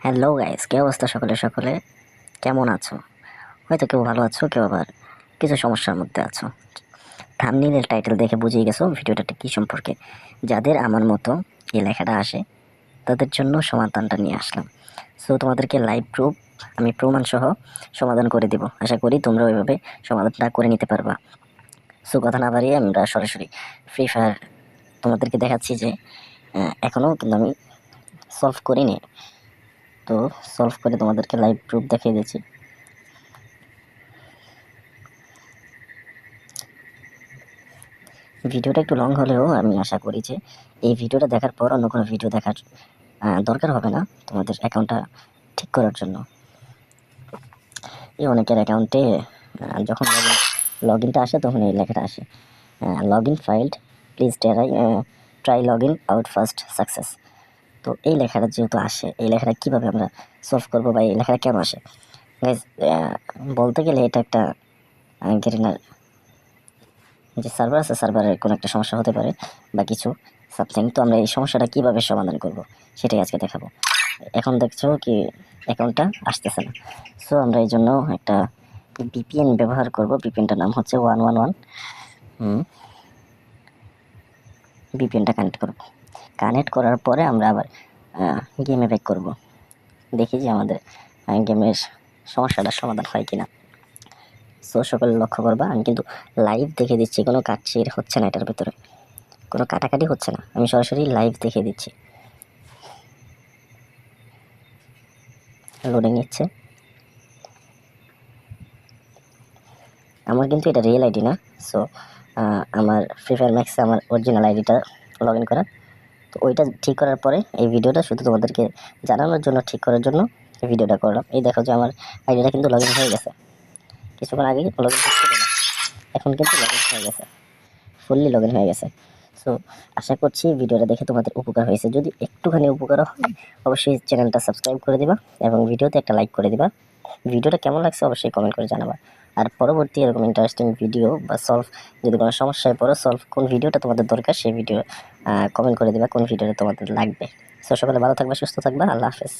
Hello guys, কি অবস্থা? সকলে কেমন আছো? হয়তো কেউ ভালো আছো, কেউ আবার কিছু সমস্যার মধ্যে আছো। থাম্বনেইল টাইটেল দেখে বুঝিয়ে গেছো ভিডিওটা কি সম্পর্কে। যাদের আমার মতো এই লেখাটা আসে তাদের জন্য সমাধানটা নিয়ে আসলাম। সো তোমাদেরকে লাইভ প্রুফ, আমি প্রমাণ সহ সমাধান করে দিব। আশা করি তোমরা ওইভাবে সমাধানটা করে নিতে পারবা। সো কথা না বাড়িয়ে আমরা সরাসরি ফ্রি ফায়ার তোমাদেরকে দেখাচ্ছি যে এখনও কিন্তু আমি সলভ করিনি। তো সলভ করে তোমাদেরকে লাইভ প্রুফ দেখিয়ে দিচ্ছি। ভিডিওটা একটু লং হলেও আমি আশা করি যে এই ভিডিওটা দেখার পর অন্য কোনো ভিডিও দেখার দরকার হবে না তোমাদের অ্যাকাউন্টটা ঠিক করার জন্য। এই অনেকের অ্যাকাউন্টে যখন লগ ইনটা আসে তখন এই লেখাটা আসে, log in filed, please try log in out first success. তো এই লেখাটা যেহেতু আসে, এই লেখাটা কীভাবে আমরা সলভ করবো বা এই লেখাটা কেন আসে? গাইজ, বলতে গেলে এটা একটা গেরিনার যে সার্ভার আছে, সার্ভারের কোনো একটা সমস্যা হতে পারে বা কিছু সামথিং। তো আমরা এই সমস্যাটা কীভাবে সমাধান করব সেটাই আজকে দেখাবো। এখন দেখছো কি অ্যাকাউন্টটা আসতেছে না। সো আমরা এই জন্য একটা ভিপিএন ব্যবহার করব। ভিপিএনটার নাম হচ্ছে 111। ভিপিএনটা কানেক্ট করব। কানেক্ট করার পরে আমরা আবার গেমে ব্যাক করব, দেখি যে আমাদের গেমের সমস্যাটার সমাধান হয় কিনা। সো সকলে লক্ষ্য করবা, আমি কিন্তু লাইভ দেখে দিচ্ছি, কোনো কাটছির হচ্ছে না, এটার ভিতরে কোনো কাটাকাটি হচ্ছে না, আমি সরাসরি লাইভ দেখে দিচ্ছি। লোডিং নিচ্ছে। আমার কিন্তু এটা রিয়েল আইডি না। সো আমার ফ্রি ফায়ার ম্যাক্সে আমার অরিজিনাল আইডিটা লগ ইন করা। তো ওইটা ঠিক করার পরে এই ভিডিওটা শুধু তোমাদেরকে জানানোর জন্য, ঠিক করার জন্য এই ভিডিওটা করলাম। এই দেখো যে আমার আইডিটা কিন্তু লগ ইন হয়ে গেছে। কিছুক্ষণ আগে লগ ইন হচ্ছিল না, এখন কিন্তু লগ ইন হয়ে গেছে, ফুললি লগ ইন হয়ে গেছে। সো আশা করছি ভিডিওটা দেখে তোমাদের উপকার হয়েছে। যদি একটুখানি উপকার হয় অবশ্যই চ্যানেলটা সাবস্ক্রাইব করে দিবা এবং ভিডিওতে একটা লাইক করে দিবা। ভিডিওটা কেমন লাগছে অবশ্যই কমেন্ট করে জানাবা। আর পরবর্তী এরকম ইন্টারেস্টিং ভিডিও বা সলভ, যদি কোনো সমস্যায় পড়ো, সলভ কোন ভিডিওটা তোমাদের দরকার সেই ভিডিও কমেন্ট করে দিবা কোন ভিডিওটা তোমাদের লাগবে। সো সকলে ভালো থাকবে, সুস্থ থাকবে। আল্লাহ হাফেজ।